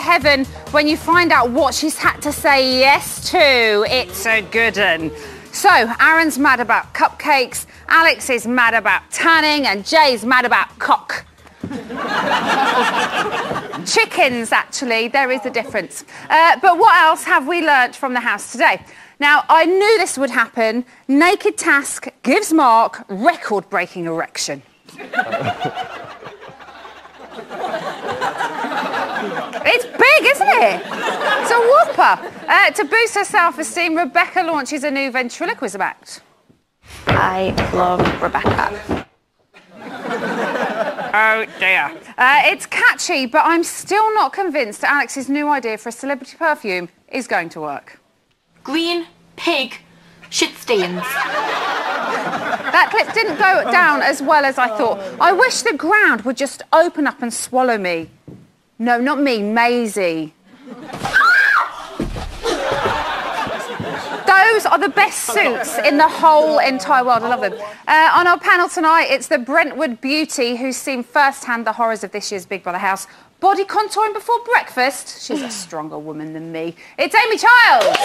heaven when you find out what she's had to say yes to. It's a good one. So, Aaron's mad about cupcakes, Alex is mad about tanning, and Jay's mad about cock. Chickens, actually, there is a difference. But what else have we learnt from the house today? Now, I knew this would happen. Naked Task gives Mark record-breaking erection. It's big, isn't it? It's a whopper. To boost her self-esteem, Rebecca launches a new ventriloquism act. I love Rebecca. Oh, dear. It's catchy, but I'm still not convinced that Alex's new idea for a celebrity perfume is going to work. Green pig shit stains. That clip didn't go down as well as I thought. I wish the ground would just open up and swallow me. No, not me, Maisie. Those are the best suits in the whole entire world. I love them. On our panel tonight, it's the Brentwood beauty who's seen firsthand the horrors of this year's Big Brother house. Body contouring before breakfast. She's a stronger woman than me. It's Amy Childs.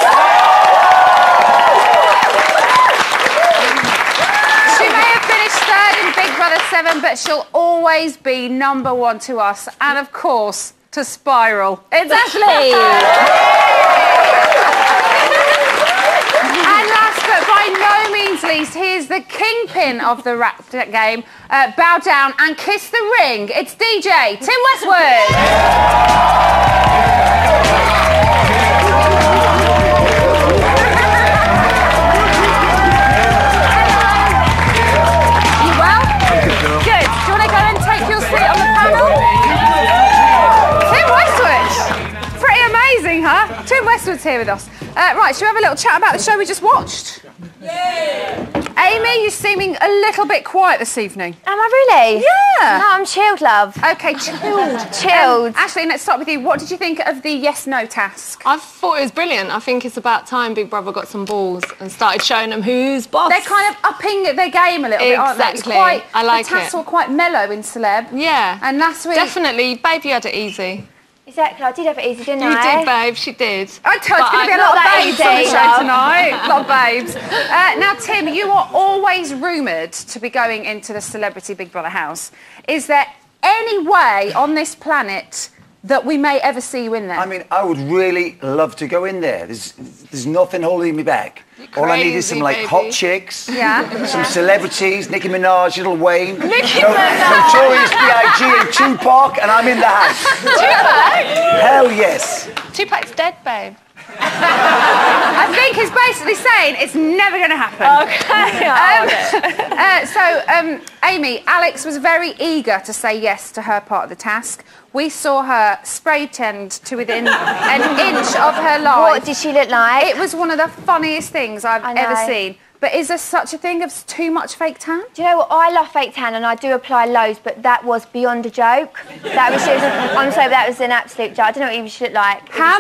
She may have finished third in Big Brother 7, but she'll always be #1 to us. And, of course, to Spiral. It's Ashley. And last but by no means least, here's the kingpin of the rap game. Bow down and kiss the ring. It's DJ Tim Westwood. You well? Good. Do you want to go and take your seat on the panel? Tim Westwood. Pretty amazing, huh? Tim Westwood's here with us. Right, shall we have a little chat about the show we just watched? Yeah. Amy, you're seeming a little bit quiet this evening. Am I really? Yeah. No, I'm chilled, love. OK, chilled. Chilled. Ashley, let's start with you. What did you think of the yes-no task? I thought it was brilliant. I think it's about time Big Brother got some balls and started showing them who's boss. They're kind of upping their game a little bit, aren't they? Exactly. I like the tasks were quite mellow in Celeb. Yeah. And last week... Definitely. Babe, you had it easy. Exactly, I did have it easy, didn't You I? did, babe, she did. I told you, it's going to be a lot of babes on the show tonight. A lot of babes. Now, Tim, you are always rumoured to be going into the celebrity Big Brother house. Is there any way on this planet that we may ever see you in there? I mean, I would really love to go in there. There's nothing holding me back. All I need is some, like, hot chicks, some celebrities, Nicki Minaj, Lil Wayne, Notorious B.I.G. and Tupac, and I'm in the house. Tupac? Hell yes. Tupac's dead, babe. I think he's basically saying it's never going to happen. Okay. Amy, Alex was very eager to say yes to her part of the task. We saw her spray tanned to within an inch of her life. What did she look like? It was one of the funniest things I've ever seen. But is there such a thing as too much fake tan? Do you know what? I love fake tan and I do apply loads, but that was beyond a joke. That was just, I'm sorry, that was an absolute joke. I don't know what you should look like. How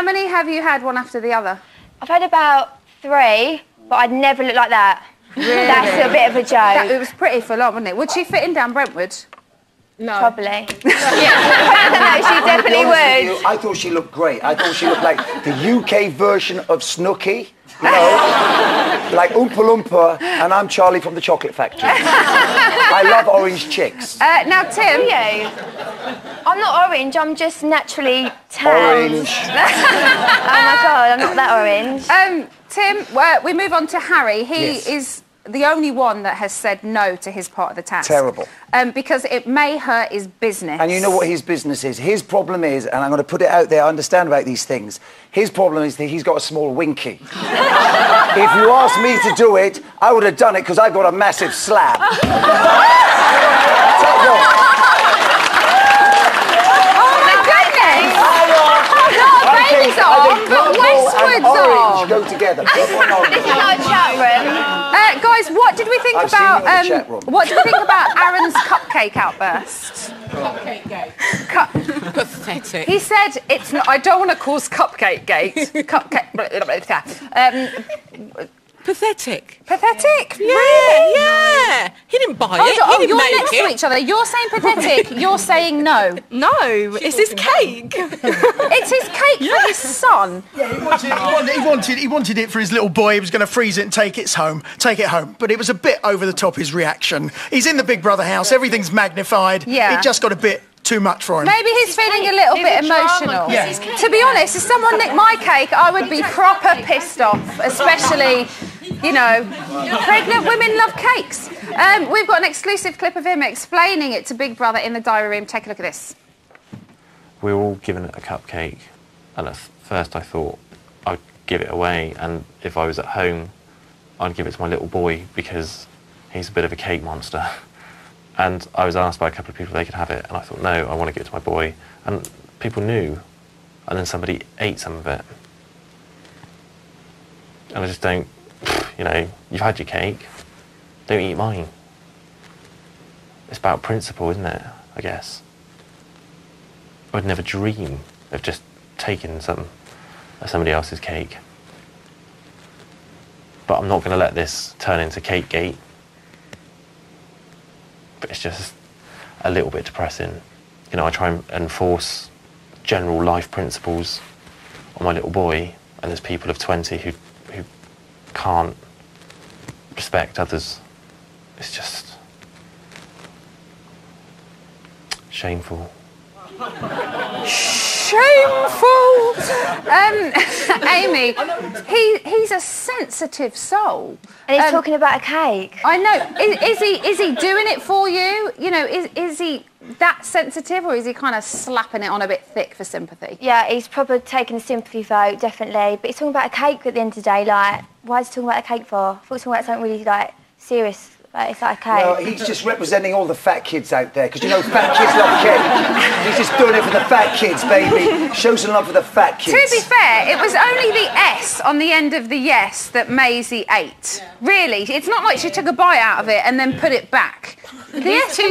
many have you had one after the other? I've had about 3, but I'd never look like that. Really? That's a bit of a joke. It was pretty full on, wasn't it? Would she fit in down Brentwood? No. Probably. Yeah. No, she definitely would. I thought she looked great. I thought she looked like the UK version of Snooki. You know, like Oompa Loompa, and I'm Charlie from the Chocolate Factory. I love orange chicks. Now, Tim... I'm not orange, I'm just naturally tan. Orange. Oh, my God, I'm not that orange. Tim, we move on to Harry. He is the only one that has said no to his part of the task. Terrible. Because it may hurt his business. And you know what his business is? His problem is, and I'm going to put it out there, I understand about these things, his problem is that he's got a small winky. If you asked me to do it, I would have done it because I've got a massive slab. But Westwood's on. Go together. This is our chat room. Guys, what did we think I've seen you in the chat room. what did we think about Aaron's cupcake outburst? Cupcake gate. Pathetic. He said it's not. I don't want to cause cupcake gate. Cupcake. Pathetic. Pathetic? Yeah, Really? yeah. He didn't buy it. Oh, He didn't you're make next it. to each other. You're saying pathetic, you're saying no. No, it's his cake. It's his cake for his son. Yeah, he wanted it for his little boy. He was going to freeze it and take it home. But it was a bit over the top, his reaction. He's in the Big Brother house. Everything's magnified. Yeah. It just got a bit too much for him. Maybe he's feeling a little bit emotional. Yeah. To be honest, if someone nicked my cake, I would be proper pissed off, especially, you know, pregnant women love cakes. We've got an exclusive clip of him explaining it to Big Brother in the diary room. Take a look at this. We were all given a cupcake, and at first I thought I'd give it away, and if I was at home, I'd give it to my little boy because he's a bit of a cake monster. And I was asked by a couple of people if they could have it, and I thought, no, I want to give it to my boy. And people knew, and then somebody ate some of it. And I just don't, you know, you've had your cake, don't eat mine. It's about principle, isn't it, I guess. I'd never dream of just taking somebody else's cake. But I'm not going to let this turn into cake gate. But it's just a little bit depressing. You know, I try and enforce general life principles on my little boy, and there's people of 20 who can't respect others. It's just shameful. Shameful! Amy, he's a sensitive soul. And he's talking about a cake. I know. Is he doing it for you? You know, is he that sensitive, or is he kind of slapping it on a bit thick for sympathy? Yeah, he's probably taking a sympathy vote, definitely. But he's talking about a cake at the end of the day. Like, why is he talking about a cake for? I thought he was talking about something really, like, serious. Like, it's like a cake. Well, he's just representing all the fat kids out there, because you know fat kids love cake. He's just doing it for the fat kids, baby. Show some love for the fat kids. To be fair, it was only the S on the end of the yes that Maisie ate. Yeah. Really, it's not like she took a bite out of it and then put it back. He wants to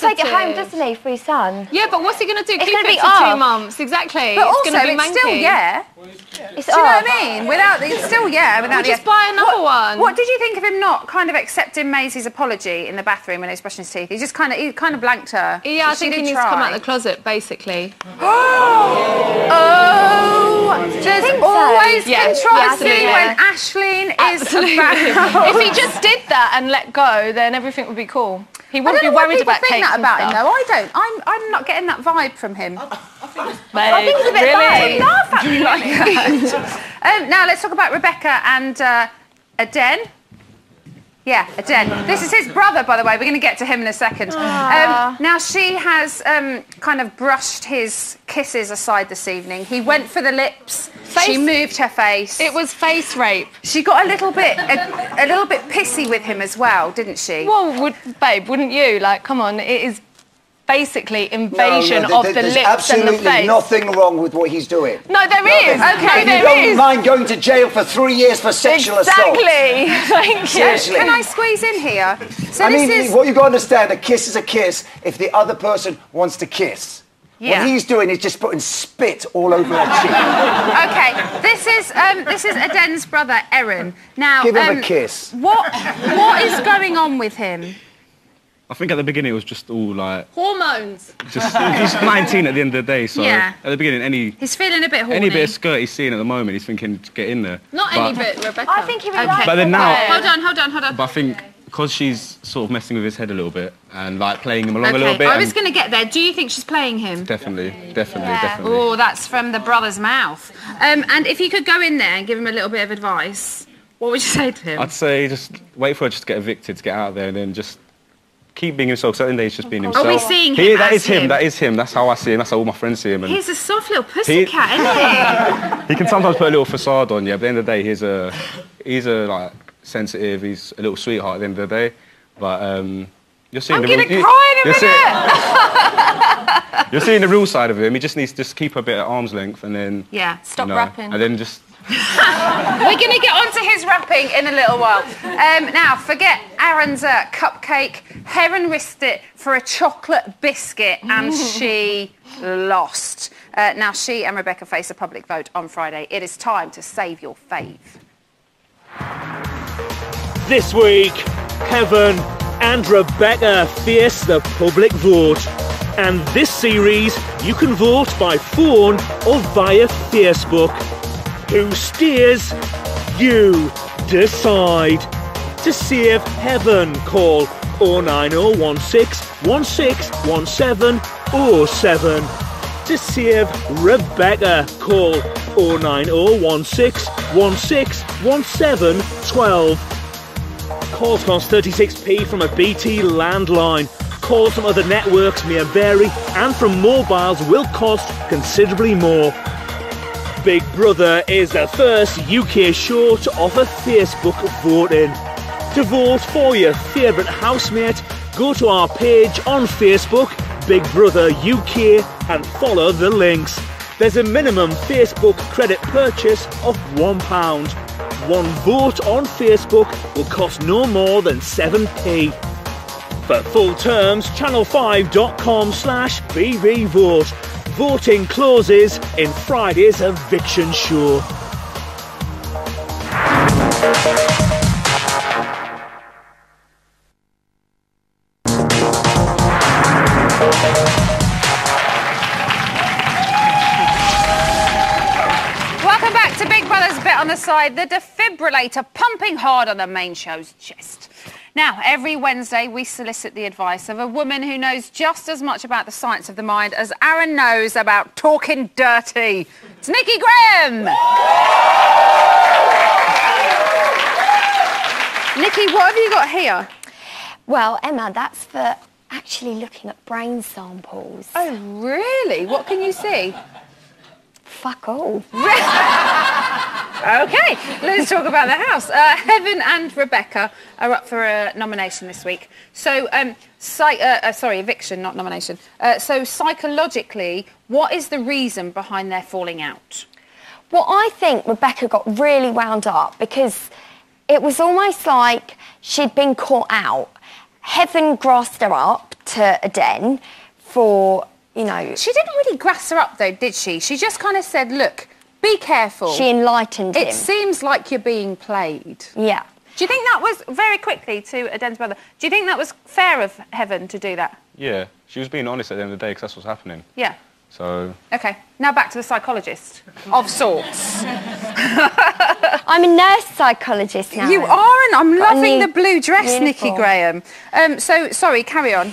take it home, doesn't he, for his son? Yeah, but what's he going to do? It's Keep gonna it be for off. 2 months, exactly. But also, gonna be it's still manky. yeah. It's Do you know what I mean? Without it's still yeah. Without We'll just buy another one. What did you think of him not kind of accepting Maisie's apology in the bathroom when he was brushing his teeth? He kind of blanked her. Yeah, I think he needs to come out of the closet, basically. There's always Yes, controversy absolutely. when Aisling is Absolutely. about. If he just did that and let go, then everything would be cool. He wouldn't be I don't know why worried people about think cakes that and about him, stuff. though. I don't. I'm not getting that vibe from him. I think it's a bit really? bad. Laugh at me like that. Now let's talk about Rebecca and Aden. Yeah, Aden. This is his brother, by the way. We're going to get to him in a second. Now, she has kind of brushed his kisses aside this evening. He went for the lips. She moved her face. It was face rape. She got a little bit pissy with him as well, didn't she? Well, babe, wouldn't you? Like, come on, it is basically invasion of the there's lips and the absolutely face. nothing wrong with what he's doing. No, there is. Okay, You there don't is. mind going to jail for 3 years for sexual assault. Exactly. Thank you. Seriously. Can I squeeze in here? So I this mean, is... what you've got to understand, a kiss is a kiss if the other person wants to kiss. Yeah. What he's doing is just putting spit all over her cheek. Okay, this is Aden's brother, Erin. Now, Give him a kiss. What is going on with him? I think at the beginning it was just all like... Hormones. Just, he's 19 at the end of the day, so Yeah. at the beginning He's feeling a bit horny. any bit of skirt he's seeing at the moment, he's thinking to get in there. Not But- any bit, Rebecca. I think he really Okay. likes But then it. now- Hold on. But I think because she's sort of messing with his head a little bit and like playing him along a little Okay, bit... I and was going to get there. Do you think she's playing him? Definitely. Oh, that's from the brother's mouth. And if you could go in there and give him a little bit of advice, what would you say to him? I'd say just wait for her just to get evicted, to get out of there, and then just keep being himself. So at the end of the day, he's just being himself. Are we seeing him That as is him. him? That is him. That's how I see him. That's how all my friends see him. And He's a soft little pussycat, isn't he can sometimes put a little facade on, yeah. But at the end of the day, he's a like sensitive. He's a little sweetheart at the end of the day. But you're seeing I'm the gonna real. cry in a minute. You're seeing the real side of him. He just needs to just keep a bit at arm's length, and then Stop you know, rapping. and then just. We're going to get onto his rapping in a little while. Now, forget Aaron's cupcake. Heron risked it for a chocolate biscuit and she lost. Now, she and Rebecca face a public vote on Friday. It is time to save your fave. This week, Kevin and Rebecca face the public vote. And this series, you can vote by phone or via Facebook. Who steers? You decide. To save Heaven, call 09016 161707. To save Rebecca, call 09016 161712. Calls cost 36p from a BT landline. Calls from other networks may vary, and from mobiles will cost considerably more. Big Brother is the first UK show to offer Facebook voting. To vote for your favourite housemate, go to our page on Facebook, Big Brother UK, and follow the links. There's a minimum Facebook credit purchase of £1. One vote on Facebook will cost no more than 7p. For full terms, channel5.com/bbvote. Voting closes in Friday's eviction show. Welcome back to Big Brother's Bit on the Side, the defibrillator pumping hard on the main show's chest. Now, every Wednesday we solicit the advice of a woman who knows just as much about the science of the mind as Aaron knows about talking dirty. It's Nikki Graham! Nikki, what have you got here? Well, Emma, that's for actually looking at brain samples. Oh, really? What can you see? Fuck all. OK, let's talk about the house. Heaven and Rebecca are up for a nomination this week. So, eviction, not nomination. So, psychologically, what is the reason behind their falling out? Well, I think Rebecca got really wound up because it was almost like she'd been caught out. Heaven grassed her up to a den for, you know... She didn't really grass her up, though, did she? She just kind of said, look, be careful. She enlightened him. It seems like you're being played. Yeah. Do you think that was, very quickly to Aden's brother, do you think that was fair of Heaven to do that? Yeah, she was being honest at the end of the day because that's what's happening. Yeah. So... OK, now back to the psychologist, of sorts. I'm a nurse psychologist now. You are, and I'm loving the blue dress, uniform. Nikki Graham. Sorry, carry on.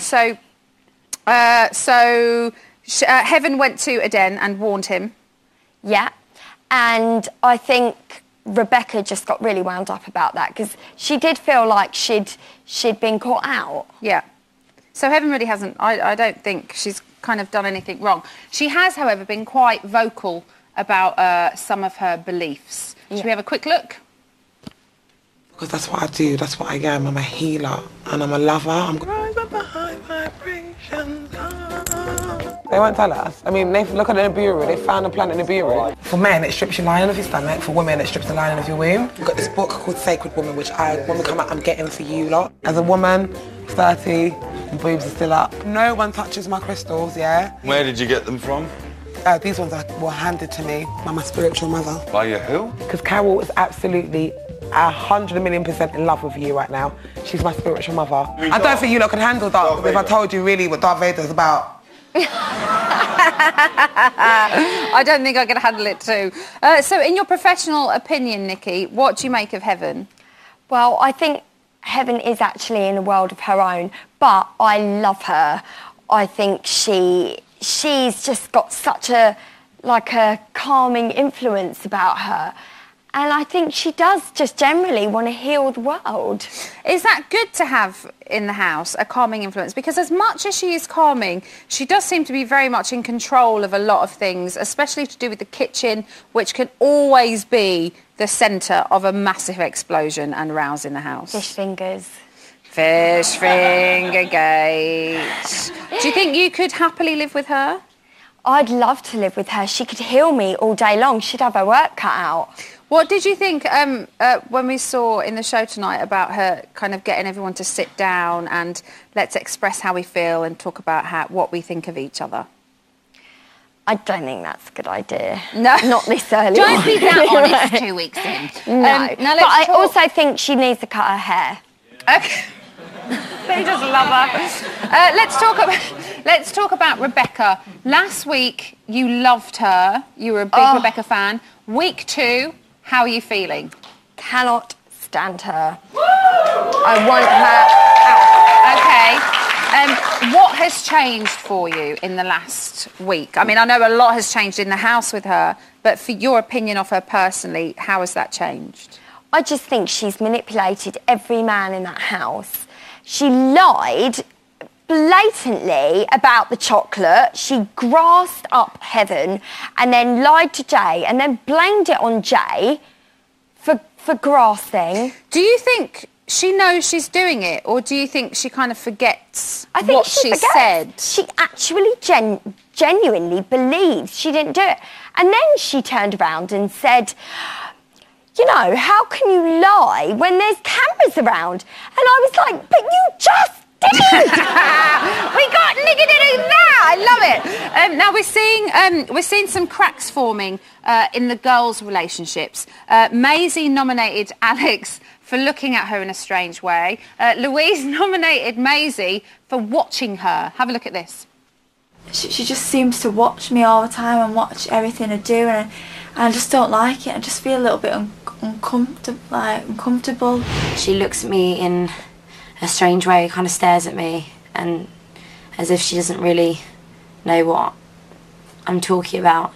Heaven went to Aden and warned him. Yeah, and I think Rebecca just got really wound up about that because she did feel like she'd been caught out. Yeah. So Heaven really hasn't, I don't think she's kind of done anything wrong. She has, however, been quite vocal about some of her beliefs. Should we have a quick look? Because that's what I do, that's what I am. I'm a healer and I'm a lover. I'm rise up behind vibrations. They won't tell us. I mean, they look at the Nibiru, they found a plant in the Nibiru. For men, it strips your lining of your stomach. For women, it strips the lining of your womb. We've got this book called Sacred Woman, which when we come out, I'm getting for you lot. As a woman, 30, boobs are still up. No one touches my crystals, yeah? Where did you get them from? These ones were handed to me by my spiritual mother. By your who? Because Carol is absolutely 100,000,000% in love with you right now. She's my spiritual mother. I don't think you lot can handle that if I told you really what Darth Vader's about. I don't think I can handle it too. So in your professional opinion, Nikki, what do you make of Heaven? Well, I think Heaven is actually in a world of her own, but I love her. I think she's just got such a calming influence about her. And I think she does just generally want to heal the world. Is that good to have in the house, a calming influence? Because as much as she is calming, she does seem to be very much in control of a lot of things, especially to do with the kitchen, which can always be the centre of a massive explosion and rouse in the house. Fish fingers. Fish finger gate. Do you think you could happily live with her? I'd love to live with her. She could heal me all day long. She'd have her work cut out. What did you think when we saw in the show tonight about her kind of getting everyone to sit down and let's express how we feel and talk about what we think of each other? I don't think that's a good idea. No. Not this early. Don't be that honest 2 weeks in. No. Now but I also think she needs to cut her hair. Okay. They just love her. Let's talk about Rebecca. Last week, you loved her. You were a big Rebecca fan. Week 2, how are you feeling? Cannot stand her. I want her out. Okay. What has changed for you in the last week? I mean, I know a lot has changed in the house with her, but for your opinion of her personally, how has that changed? I just think she's manipulated every man in that house. She lied blatantly about the chocolate. She grassed up Heaven and then lied to Jay and then blamed it on Jay for grassing. Do you think she knows she's doing it, or do you think she kind of forgets what she said? She actually genuinely believes she didn't do it. And then she turned around and said, you know, how can you lie when there's cameras around? And I was like, but you just did! We got nigga there! I love it! Now we're seeing some cracks forming in the girls' relationships. Maisie nominated Alex for looking at her in a strange way. Louise nominated Maisie for watching her. Have a look at this. She just seems to watch me all the time and watch everything I do, and I just don't like it. I just feel a little bit uncomfortable. She looks at me in a strange way, kind of stares at me, and as if she doesn't really know what I'm talking about,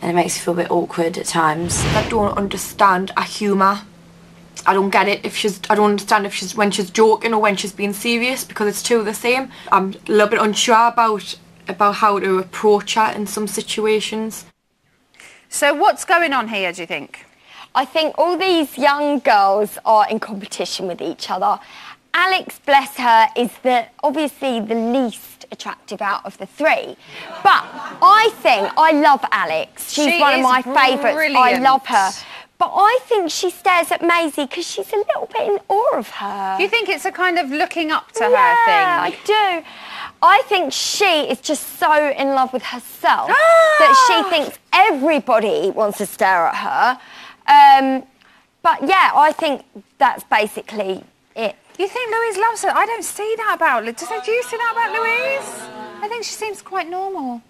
and it makes me feel a bit awkward at times. I don't understand her humour. I don't get it I don't understand if when she's joking or when she's being serious, because it's two the same. I'm a little bit unsure about how to approach her in some situations. So what's going on here, do you think? I think all these young girls are in competition with each other. Alex, bless her, is obviously the least attractive out of the three. But I love Alex. She's one of my favourites. I love her. But I think she stares at Maisie because she's a little bit in awe of her. Do you think it's a kind of looking up to her thing? Yeah, I do. I think she is just so in love with herself that she thinks everybody wants to stare at her. But yeah, I think that's basically it. You think Louise loves her? I don't see that about her. Do you see that about Louise? I think she seems quite normal.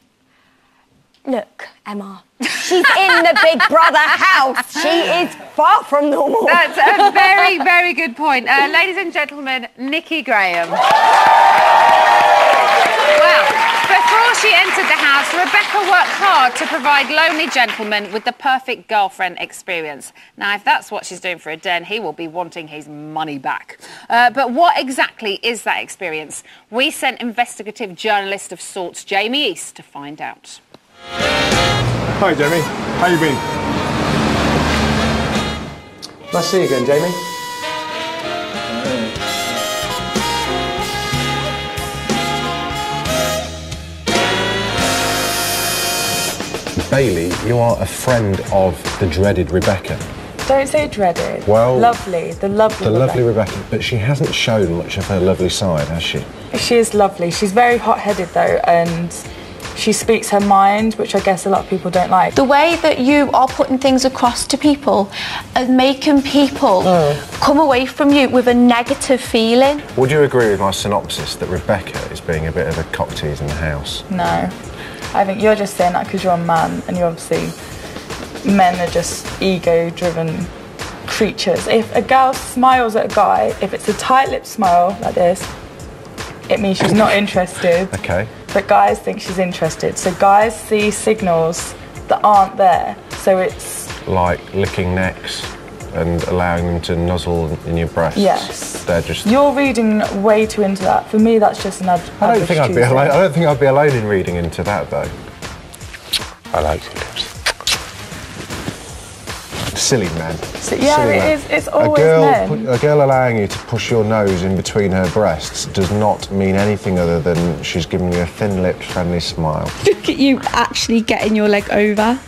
Look, Emma, she's in the Big Brother house. She is far from normal. That's a very, very good point. Ladies and gentlemen, Nikki Graham. Well, before she entered the house, Rebecca worked hard to provide lonely gentlemen with the perfect girlfriend experience. Now, if that's what she's doing for a den, he will be wanting his money back. But what exactly is that experience? We sent investigative journalist of sorts, Jamie East, to find out. Hi, Jamie. How you been? Nice to see you again, Jamie. Bailey, you are a friend of the dreaded Rebecca. Don't say dreaded. Well, lovely, the lovely Rebecca. Rebecca. Rebecca, but she hasn't shown much of her lovely side, has she? She is lovely. She's very hot-headed though, and she speaks her mind, which I guess a lot of people don't like. The way that you are putting things across to people and making people come away from you with a negative feeling. Would you agree with my synopsis that Rebecca is being a bit of a cock tease in the house? No. I think you're just saying that because you're a man, and you're obviously... men are just ego-driven creatures. If a girl smiles at a guy, if it's a tight-lipped smile like this, it means she's not interested. Okay. But guys think she's interested. So guys see signals that aren't there. So it's... like licking necks and allowing them to nuzzle in your breasts. Yes. They're just... You're reading way too into that. For me, that's just an I don't think I'd be alone in reading into that, though. I like your lips. Silly man. So, yeah, Silly man. It's always men. A girl allowing you to push your nose in between her breasts does not mean anything other than she's giving you a thin-lipped, friendly smile. Look at you actually getting your leg over.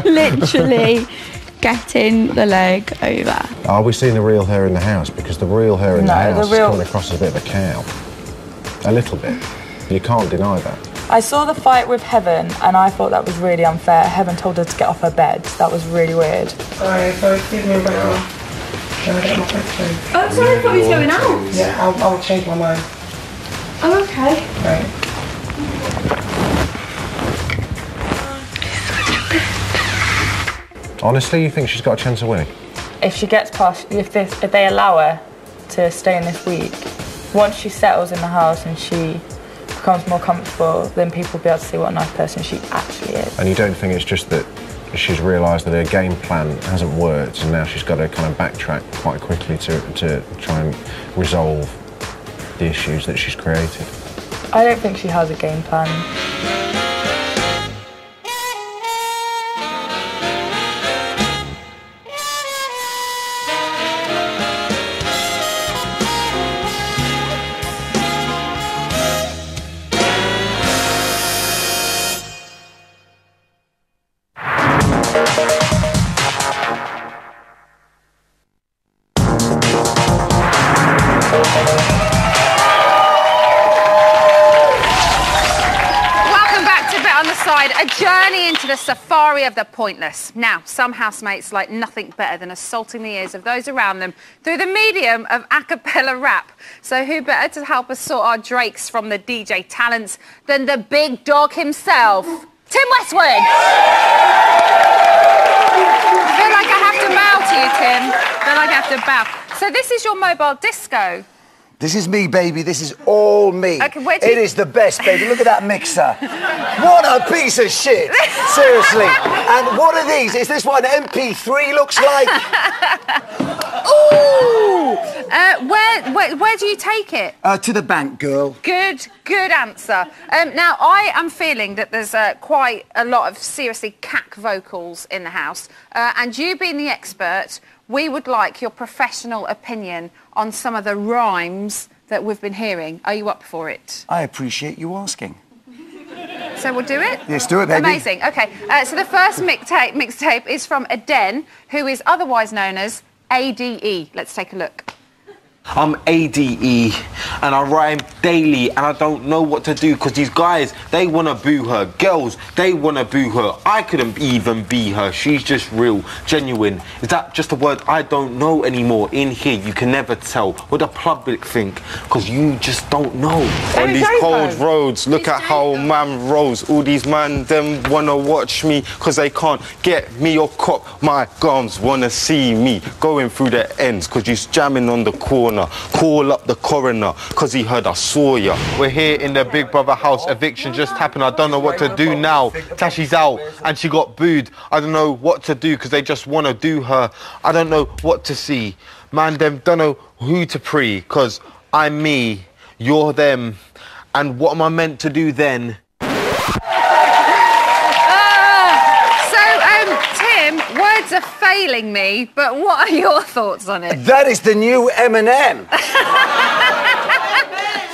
Literally getting the leg over. Are we seeing the real her in the house? Because the real her in the house is coming across as a bit of a cow. A little bit. You can't deny that. I saw the fight with Heaven and I thought that was really unfair. Heaven told her to get off her bed. That was really weird. Sorry, excuse me, but Oh, sorry, I thought he was going out. Yeah, I'll change my mind. Oh, okay. Right. Honestly, you think she's got a chance of winning? If she gets past, if they allow her to stay in this week, once she settles in the house and she becomes more comfortable, then people will be able to see what a nice person she actually is. And you don't think it's just that she's realised that her game plan hasn't worked and now she's got to kind of backtrack quite quickly to try and resolve the issues that she's created? I don't think she has a game plan. A journey into the safari of the pointless. Now, some housemates like nothing better than assaulting the ears of those around them through the medium of a cappella rap. So who better to help us sort our drakes from the DJ talents than the big dog himself, Tim Westwood? I feel like I have to bow to you, Tim. I feel like I have to bow. So this is your mobile disco. This is me, baby. This is all me. Okay, it is the best, baby. Look at that mixer. What a piece of shit. Seriously. And what are these? Is this what an MP3 looks like? Ooh! Where do you take it? To the bank, girl. Good answer. Now, I am feeling that there's quite a lot of seriously cack vocals in the house. And you being the expert, we would like your professional opinion on some of the rhymes that we've been hearing. Are you up for it? I appreciate you asking. So we'll do it? Let's do it, baby. Amazing. OK, so the first mixtape is from Aden, who is otherwise known as ADE. Let's take a look. I'm ADE and I rhyme daily and I don't know what to do because these guys, they want to boo her. Girls, they want to boo her. I couldn't even be her. She's just real, genuine. Is that just a word I don't know anymore? In here, you can never tell what the public think because you just don't know. On these cold roads, look at how man rolls. All these man, them wanna watch me because they can't get me or cop. My gums wanna see me going through the ends because you jamming on the corner. Call up the coroner cause he heard I saw ya. We're here in the Big Brother house. Eviction just happened. I don't know what to do now. Tashi's out and she got booed. I don't know what to do because they just want to do her. I don't know what to see. Man, them don't know who to pre cause I'm me, you're them. And what am I meant to do then? Words are failing me, but what are your thoughts on it? That is the new Eminem.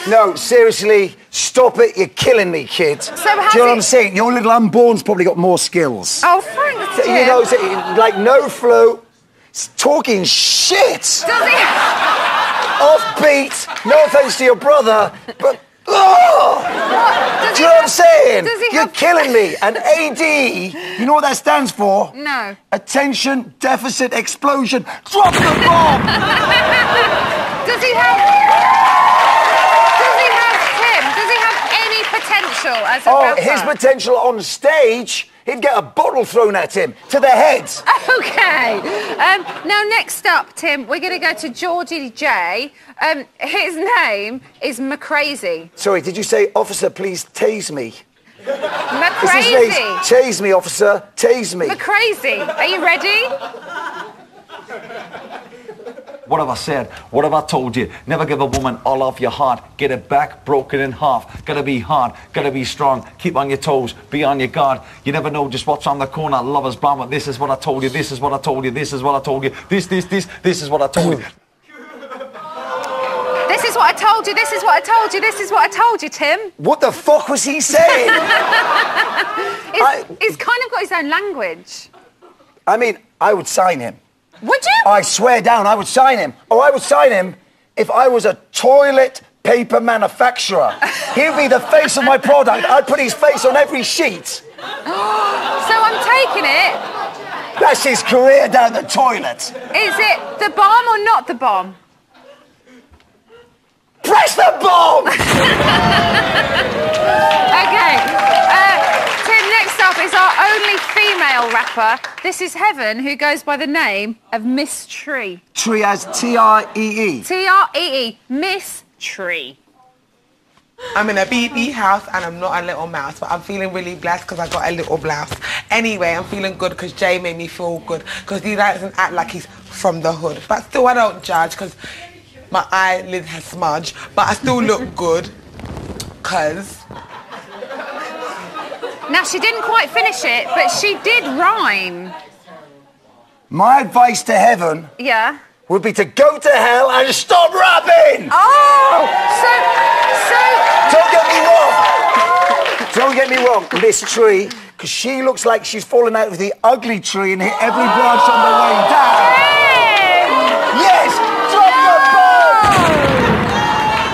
No, seriously, stop it. You're killing me, kid. So do you know what I'm saying? Your little unborn's probably got more skills. Oh, thanks, Tim. You know, like no flow, talking shit. Does he? Offbeat. No offence to your brother, but. Oh! Do you know what I'm saying? You're killing me. And AD, you know what that stands for? No. Attention, deficit, explosion. Drop the bomb! Does he have any potential as a rapper? His potential on stage, he'd get a bottle thrown at him to the head. OK. Now, next up, Tim, we're going to go to Georgie J. His name is McCrazy. Sorry, did you say, officer, please tase me? McCrazy. Tase me, officer. Tase me. McCrazy. Are you ready? What have I said? What have I told you? Never give a woman all off your heart. Get it back, broken in half. Gotta be hard, gotta be strong. Keep on your toes, be on your guard. You never know just what's on the corner. Lover's bomb, but this is what I told you. This is what I told you. This is what I told you. This is what I told you. This is what I told you. This is what I told you. This is what I told you, Tim. What the fuck was he saying? He's kind of got his own language. I mean, I would sign him. Would you? I swear down, I would sign him. Or I would sign him if I was a toilet paper manufacturer. He'd be the face of my product. I'd put his face on every sheet. So I'm taking it. That's his career down the toilet. Is it the bomb or not the bomb? Press the bomb! Okay. Tim, next up is our only female rapper. This is Heaven, who goes by the name of Miss Tree. Tree as T-R-E-E. T-R-E-E. Miss Tree. I'm in a BB house and I'm not a little mouse, but I'm feeling really blessed because I got a little blouse. Anyway, I'm feeling good because Jay made me feel good because he doesn't act like he's from the hood. But still, I don't judge because my eyelid has smudged, but I still look good because... Now, she didn't quite finish it, but she did rhyme. My advice to Heaven... Yeah? ...would be to go to hell and stop rapping! Oh! Don't get me wrong, Miss Tree, because she looks like she's fallen out of the ugly tree and hit every branch on the way down. Yes!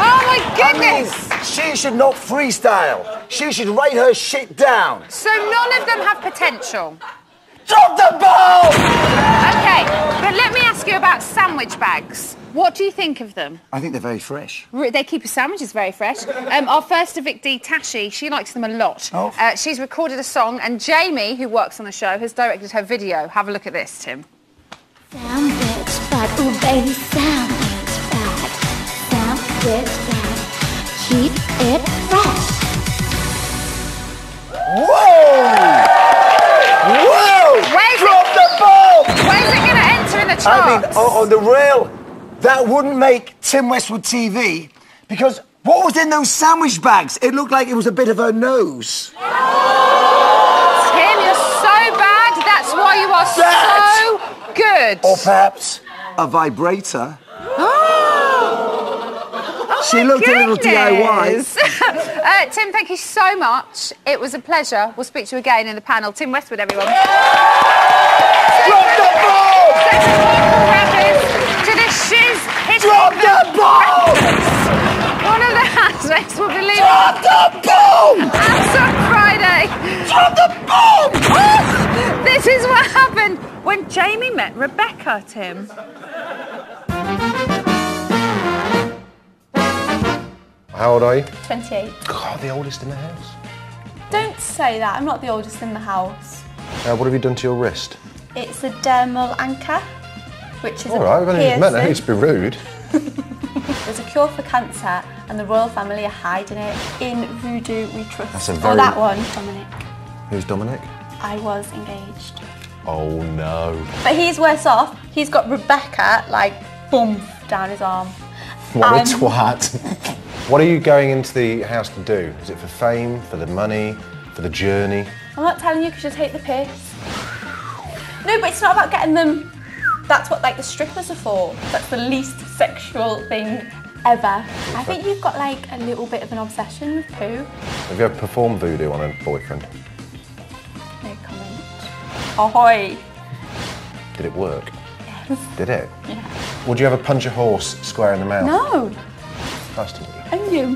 Oh, my goodness! I mean, she should not freestyle. She should write her shit down. So none of them have potential? Drop the ball! OK, but let me ask you about sandwich bags. What do you think of them? I think they're very fresh. They keep your sandwiches very fresh. Our first evictee, Tashi, she likes them a lot. Oh. She's recorded a song, and Jamie, who works on the show, has directed her video. Have a look at this, Tim. Sandwich bag, ooh baby, sandwich bag. Sandwich bag, keep it fresh. Whoa! Whoa! Drop the ball! Where's it going to enter in the charts? I mean, on the rail, that wouldn't make Tim Westwood TV because what was in those sandwich bags? It looked like it was a bit of her nose. Tim, you're so bad. That's why you are so good. Or perhaps a vibrator. She looked a little DIY. Tim, thank you so much. It was a pleasure. We'll speak to you again in the panel. Tim Westwood, everyone. Drop the ball! To the shiz history. Drop the ball! One of the housemates will be leaving. Drop the bomb! As on Friday. Drop the bomb! This is what happened when Jamie met Rebecca, Tim. How old are you? 28. God, the oldest in the house. Don't say that. I'm not the oldest in the house. What have you done to your wrist? It's a dermal anchor, which is All right, I've only just met. I hate to be rude. There's a cure for cancer, and the royal family are hiding it. In voodoo, we trust. That's a very... Oh, that one, Dominic. Who's Dominic? I was engaged. Oh no. But he's worse off. He's got Rebecca, like, boom, down his arm. What a twat. What are you going into the house to do? Is it for fame, for the money, for the journey? I'm not telling you because you take the piss. No, but it's not about getting them. That's what, like, the strippers are for. That's the least sexual thing ever. I think you've got, like, a little bit of an obsession with poo. Have you ever performed voodoo on a boyfriend? No comment. Ahoy. Did it work? Yes. Did it? Yeah. Would you ever punch a horse square in the mouth? No. Nice to meet you. And you.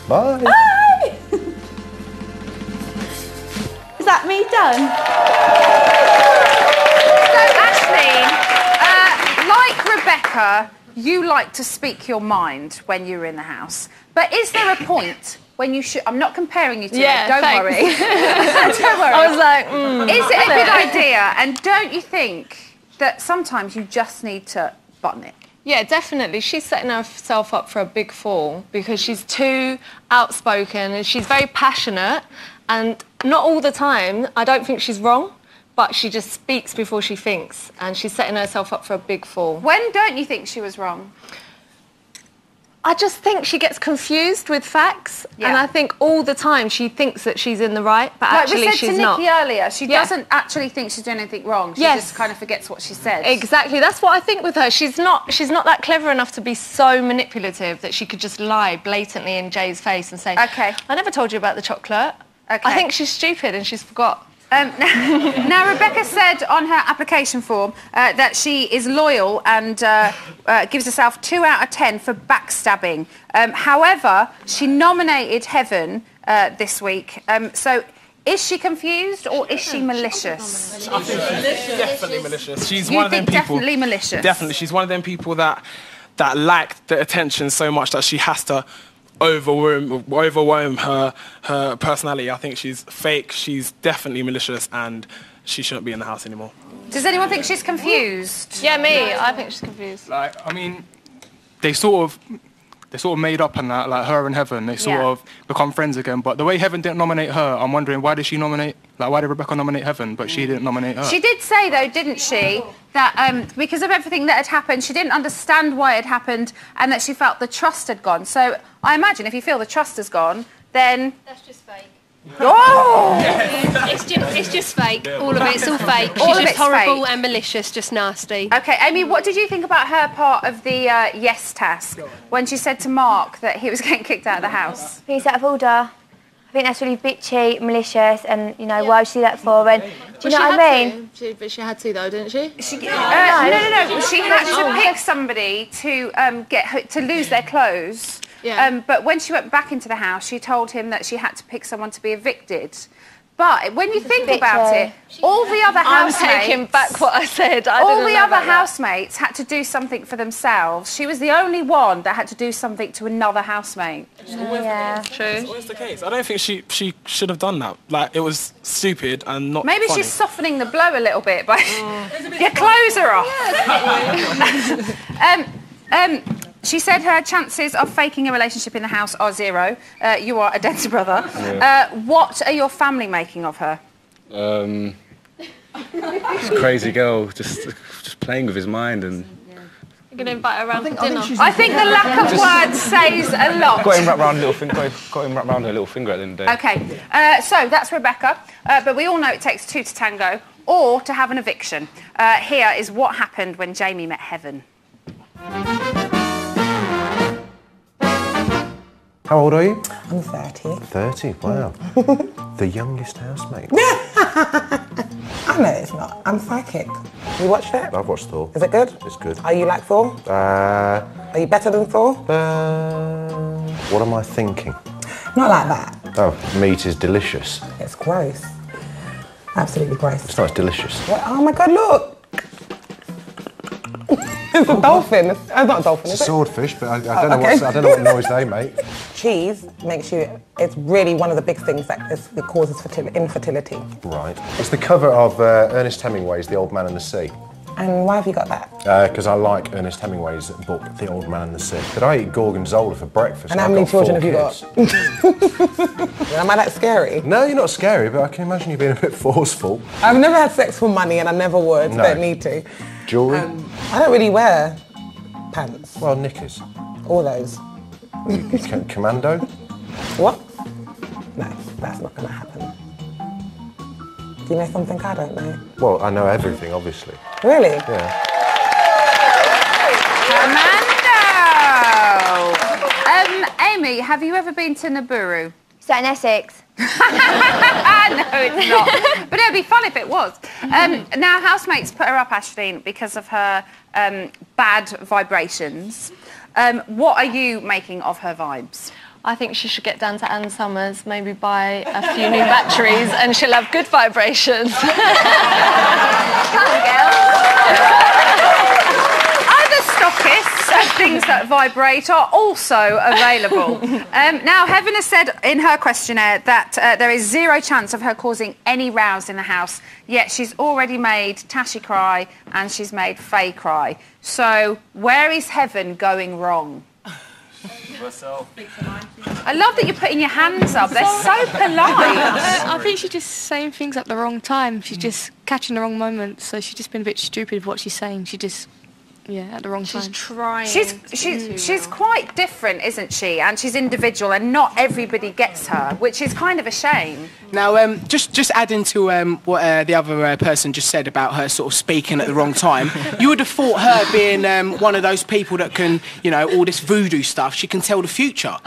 Bye. Bye. Is that me done? So, Ashley, like Rebecca, you like to speak your mind when you're in the house. But is there a point when you should... I'm not comparing you to it, don't worry. Don't worry. I was like, Is it a good idea? And don't you think that sometimes you just need to button it? Yeah, definitely. She's setting herself up for a big fall because she's too outspoken and she's very passionate, and not all the time. I don't think she's wrong, but she just speaks before she thinks, and she's setting herself up for a big fall. When don't you think she was wrong? I just think she gets confused with facts, and I think all the time she thinks that she's in the right, but actually she's not. Like we said to Nikki earlier, she doesn't actually think she's doing anything wrong. She just kind of forgets what she said. Exactly, that's what I think with her. She's not that clever enough to be so manipulative that she could just lie blatantly in Jay's face and say, "Okay, I never told you about the chocolate." Okay. I think she's stupid and she's forgot. Now, Rebecca said on her application form that she is loyal and gives herself 2 out of 10 for backstabbing. However, she nominated Heaven this week. So, is she confused or is she malicious? I think she's definitely malicious. She's You one of them think people. definitely malicious? Definitely, she's one of them people that like the attention so much that she has to overwhelm her personality. I think she's fake. She's definitely malicious, and she shouldn't be in the house anymore. Does anyone think she's confused? Yeah, me. I think she's confused. Like, I mean, they sort of made up on that, like her and Heaven. They sort of become friends again. But the way Heaven didn't nominate her, I'm wondering why did Rebecca nominate Heaven, but she didn't nominate her? She did say, though, didn't she, that because of everything that had happened, she didn't understand why it happened and that she felt the trust had gone. So I imagine if you feel the trust has gone, then... That's just fake. Oh! It's just fake. All of it. It's all fake. All She's of just it's horrible fake. and malicious, just nasty. OK, Amy, what did you think about her part of the yes task when she said to Mark that he was getting kicked out of the house? Peace out of order. I think that's really bitchy, malicious, and, you know, why would she do that for? And, do you know what I mean? But she had to, though, didn't she? No. She had to pick somebody to to lose their clothes. Yeah. But when she went back into the house, she told him that she had to pick someone to be evicted. But when you think about it, all the other housemates... I'm taking back what I said. All the other housemates had to do something for themselves. She was the only one that had to do something to another housemate. Yeah. True. What's the case? I don't think she should have done that. Like, it was stupid and not Maybe funny. she's softening the blow a little bit, but your clothes are off. She said her chances of faking a relationship in the house are 0. You are a Denton brother. Yeah. What are your family making of her? She's a crazy girl, just playing with his mind and... You're going to invite her around for dinner? I think the lack of words says a lot. Got him wrapped around her little finger at the end of the day. OK, so that's Rebecca, but we all know it takes 2 to tango, or to have an eviction. Here is what happened when Jamie met Heaven. How old are you? I'm 30. 30, wow. The youngest housemate. I know it's not. I'm psychic. You watched it? I've watched Thor. Is it good? It's good. Are you like Thor? Are you better than Thor? What am I thinking? Not like that. Oh, meat is delicious. It's gross. Absolutely gross. It's not, it's delicious. What? Oh my God, look! It's a dolphin. It's not a dolphin, It's is a it? swordfish, but I don't know what noise they make. Cheese makes you... It's really one of the big things that causes infertility. Right. It's the cover of Ernest Hemingway's The Old Man and the Sea. And why have you got that? Because I like Ernest Hemingway's book, The Old Man and the Sea. But I eat gorgonzola for breakfast. And how many children have you got? Am I that scary? No, you're not scary, but I can imagine you being a bit forceful. I've never had sex for money and I never would. No. Don't need to. Jewellery? I don't really wear pants. Well, knickers. All those. Commando? What? No, that's not going to happen. Do you know something I don't know? Well, I know everything, obviously. Really? Yeah. Commando! Amy, have you ever been to Nibiru? Is that in Essex? No, it's not. But it would be fun if it was. Now, housemates put her up, Ashleen, because of her bad vibrations. What are you making of her vibes? I think she should get down to Ann Summers, maybe buy a few new batteries, and she'll have good vibrations. Come girl. Other stockists and things that vibrate are also available. Now, Heaven has said in her questionnaire that there is 0 chance of her causing any rows in the house, yet she's already made Tashi cry and she's made Faye cry. So, where is Heaven going wrong? I love that you're putting your hands up. They're so polite. I think she's just saying things at the wrong time. She's just catching the wrong moment. So she's just been a bit stupid with what she's saying. She just at the wrong time. She's trying. She's quite different, isn't she? And she's individual, and not everybody gets her, which is kind of a shame. Now, just adding to what the other person just said about her sort of speaking at the wrong time, you would have thought her being one of those people that can, you know, all this voodoo stuff, she can tell the future.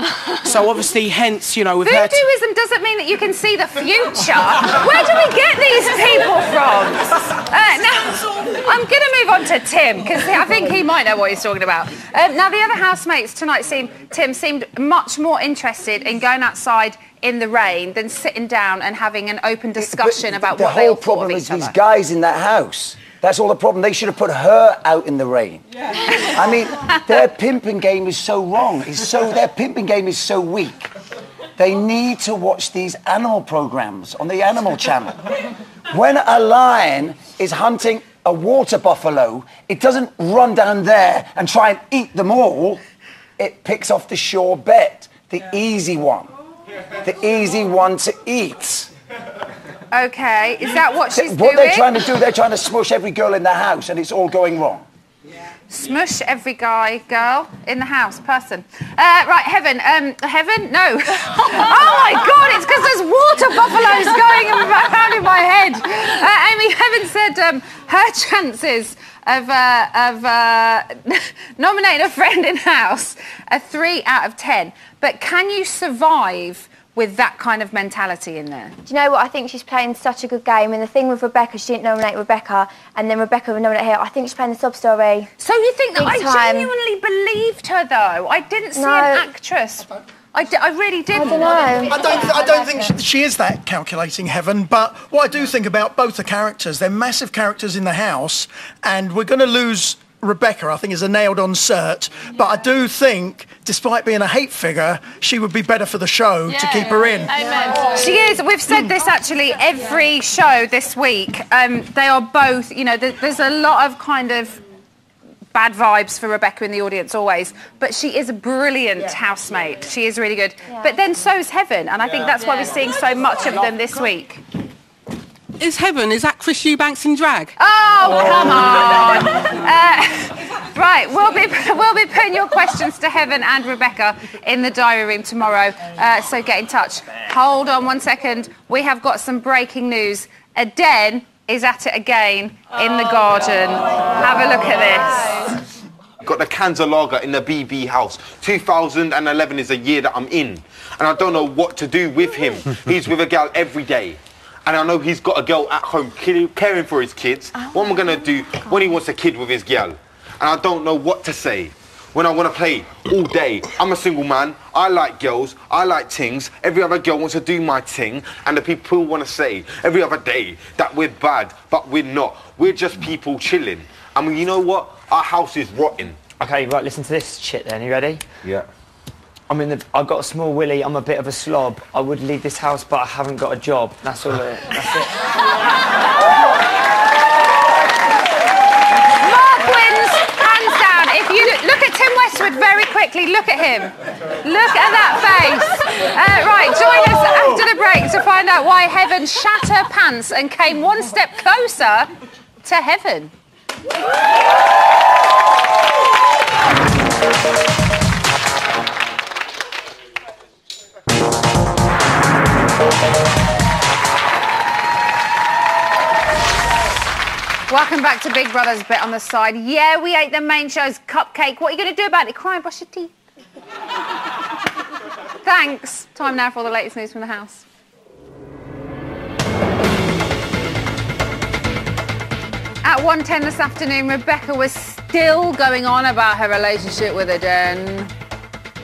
So obviously, hence, you know, with her... Voodooism doesn't mean that you can see the future. Where do we get these people from? Now, I'm going to move on to Tim, because I think he might know what he's talking about. Now, the other housemates tonight seemed much more interested in going outside in the rain than sitting down and having an open discussion about what they all thought of each other. The whole problem is these guys in that house. That's all the problem. They should have put her out in the rain. Yeah. I mean, their pimping game is so wrong. Their pimping game is so weak. They need to watch these animal programs on the Animal Channel. When a lion is hunting a water buffalo, it doesn't run down there and try and eat them all. It picks off the sure bet, the easy one. The easy one to eat. Okay, is that what she's doing? What they're trying to do, they're trying to smush every girl in the house, and it's all going wrong. Smush every guy, girl in the house, person. Right, Heaven. Heaven? No. Oh my God! It's because there's water buffaloes going around in my head. Amy, Heaven said her chances of nominating a friend in house are 3 out of 10. But can you survive with that kind of mentality in there? Do you know what? I think she's playing such a good game, and the thing with Rebecca, she didn't nominate Rebecca, and then Rebecca would nominate her. I think she's playing the sub story. So you think that I genuinely believed her, though? I didn't see an actress. I really didn't. I don't think she is that calculating, Heaven, but what I do think about both the characters, they're massive characters in the house, and we're going to lose Rebecca, I think, is a nailed-on cert, but I do think, despite being a hate figure, she would be better for the show to keep her in. Amen. She is. We've said this actually every show this week. They are both, you know, there's a lot of kind of bad vibes for Rebecca in the audience always, but she is a brilliant housemate. She is really good. But then so's Heaven, and I think that's why we're seeing so much of them this week. Is that Chris Eubanks in drag? Oh, come on. Right, we'll be putting your questions to Heaven and Rebecca in the diary room tomorrow, so get in touch. Hold on 1 second. We have got some breaking news. Aden is at it again in the garden. Have a look at this. Got the cans of lager in the BB house. 2011 is a year that I'm in, and I don't know what to do with him. He's with a gal every day. And I know he's got a girl at home caring for his kids. What am I going to do when he wants a kid with his girl? And I don't know what to say when I want to play all day. I'm a single man. I like girls. I like things. Every other girl wants to do my thing. And the people want to say every other day that we're bad, but we're not. We're just people chilling. I mean, you know what? Our house is rotten. Okay, right, listen to this shit then. You ready? Yeah. I've got a small willy, I'm a bit of a slob. I would leave this house, but I haven't got a job. That's all it. That's it. Mark wins, hands down. If you look at Tim Westwood very quickly, look at him. Look at that face. Right, join us after the break to find out why Heaven shat her pants and came one step closer to heaven. Welcome back to Big Brother's Bit on the Side. Yeah, we ate the main show's cupcake. What are you going to do about it? Cry and brush your teeth? Thanks. Time now for all the latest news from the house. At 1:10 this afternoon, Rebecca was still going on about her relationship with Aden.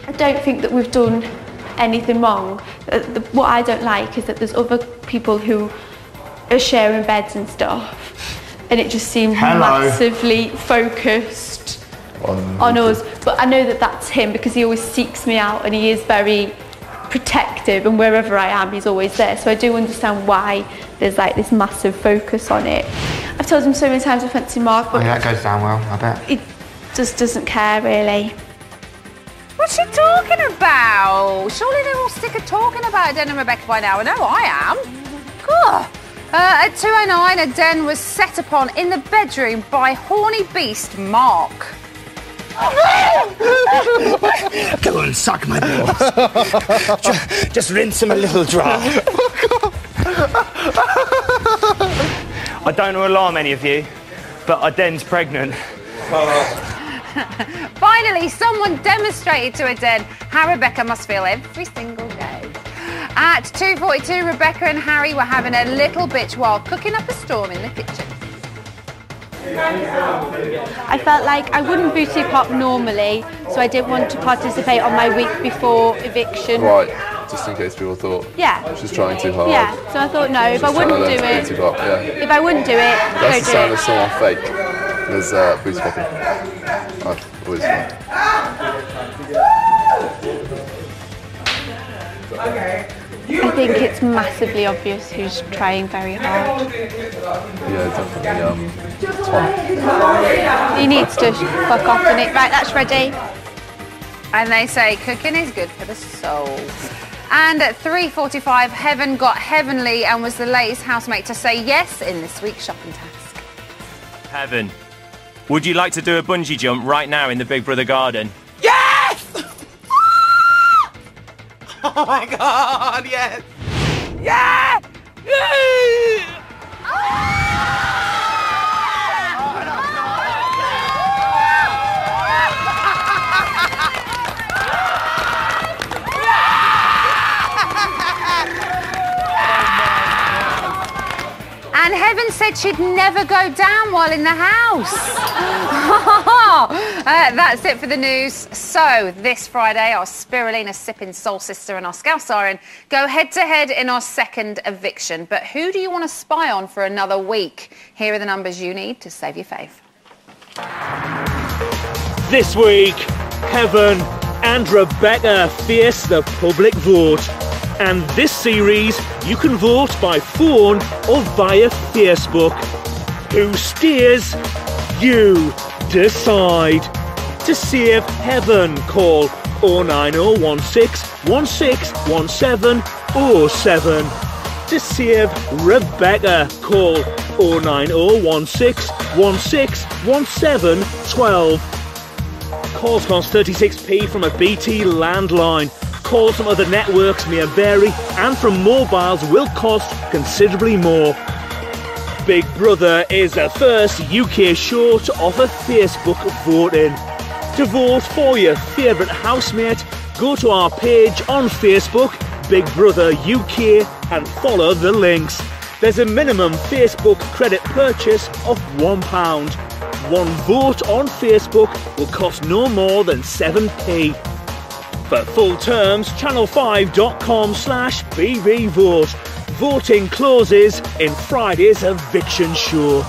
I don't think that we've done anything wrong. What I don't like is that there's other people who are sharing beds and stuff, and it just seems massively focused on us. But I know that that's him because he always seeks me out and he is very protective, and wherever I am he's always there, so I do understand why there's like this massive focus on it. I've told him so many times I fancy Mark, but that goes down well, I bet. He just doesn't care really. What's she talking about? Surely they're all sick of talking about Aden and Rebecca by now. I know I am. God. At 2:09, a den was set upon in the bedroom by horny beast Mark. Go on, suck my balls. Just rinse them a little dry. I don't want to alarm any of you, but Aden's pregnant. Finally, someone demonstrated to Aden how Rebecca must feel every single day. At 2:42, Rebecca and Harry were having a little bitch while cooking up a storm in the kitchen. I felt like I wouldn't booty pop normally, so I didn't want to participate on my week before eviction. Right, just in case people thought she's trying too hard. Yeah, so I thought no, if I wouldn't do it, if I wouldn't do it, That's the sound don't of someone fake. There's booty popping. I've always fun. I think it's massively obvious who's trying very hard. Yeah, definitely. Tom. He needs to fuck off in it. Right, that's ready. And they say cooking is good for the soul. And at 3:45, Heaven got heavenly and was the latest housemate to say yes in this week's shopping task. Heaven, would you like to do a bungee jump right now in the Big Brother garden? Yes! Oh my God, yes! Yeah! And Heaven said she'd never go down while in the house. That's it for the news. So, this Friday, our Spirulina sipping soul sister and our Scouse Siren go head-to-head in our second eviction. But who do you want to spy on for another week? Here are the numbers you need to save your fave. This week, Heaven and Rebecca face the public vote. And this series, you can vote by phone or via Facebook. Who steers? You decide. To save Heaven, call 09016 161707. To save Rebecca, call 09016 161712. Calls cost 36p from a BT landline. Calls from other networks may vary, and from mobiles will cost considerably more. Big Brother is the first UK show to offer Facebook voting. To vote for your favourite housemate, go to our page on Facebook, Big Brother UK, and follow the links. There's a minimum Facebook credit purchase of £1. One vote on Facebook will cost no more than 7p. For full terms, channel5.com/bbvote. Voting closes in Friday's eviction show.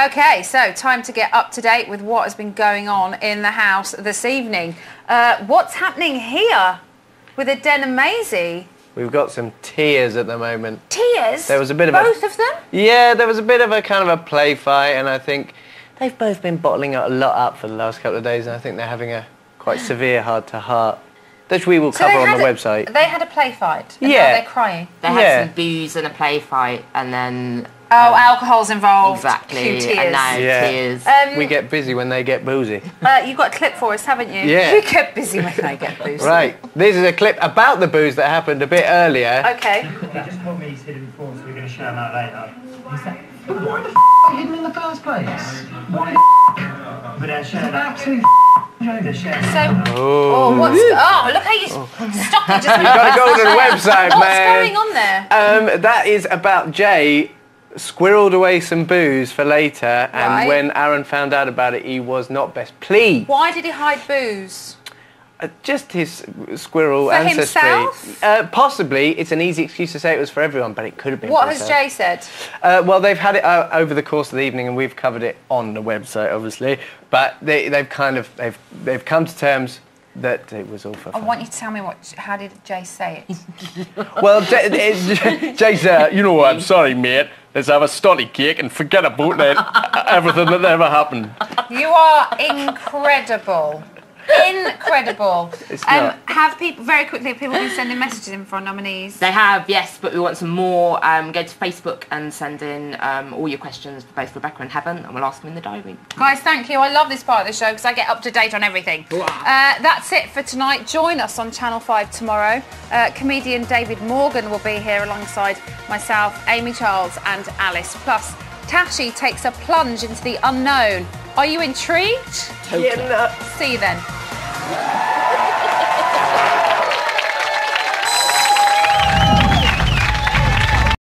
Okay, so time to get up to date with what has been going on in the house this evening. What's happening here with Aden and Maisie? We've got some tears at the moment. Tears? There was a bit of both of them? Yeah, there was a bit of a kind of a play fight, and I think they've both been bottling a lot up for the last couple of days, and I think they're having a quite severe heart-to-heart, which we will cover on the website. They had a play fight. And Yeah. now they're crying. They had some booze and a play fight, and then... Oh, alcohol's involved. Exactly. Few tears. And now tears. We get busy when they get boozy. You've got a clip for us, haven't you? Yeah. You get busy when they get boozy. Right, this is a clip about the booze that happened a bit earlier. Okay. He just told me he's hidden before, so we're going to show him out later. But why the f*** are you hidden in the first place? Why the f***? But they're It's showing an out. absolute They're showing So, oh, what's... Oh, look how you... Stop it, just... You've got to go to the website, What's man. going on there? That is about Jay squirreled away some booze for later, and Right. when Aaron found out about it, he was not best pleased. Why did he hide booze? Just his squirrel For ancestry. himself? Possibly. It's an easy excuse to say it was for everyone, but it could have been What for has himself. Jay said? Well, they've had it over the course of the evening, and we've covered it on the website, obviously. But they've come to terms that it was all for I fun. want you to tell me how did Jay say it? Well, Jay said, you know what, I'm sorry, mate. Let's have a stolly cake and forget about everything that ever happened. You are incredible. Incredible. It's not. Have people been sending messages in for our nominees? They have, yes, but we want some more. Go to Facebook and send in all your questions for both Rebecca and Heaven, and we'll ask them in the diary. Guys, thank you. I love this part of the show because I get up to date on everything. That's it for tonight. Join us on Channel 5 tomorrow. Comedian David Morgan will be here alongside myself, Amy Charles and Alice. Plus, Tashi takes a plunge into the unknown. Are you intrigued? Totally. See you then.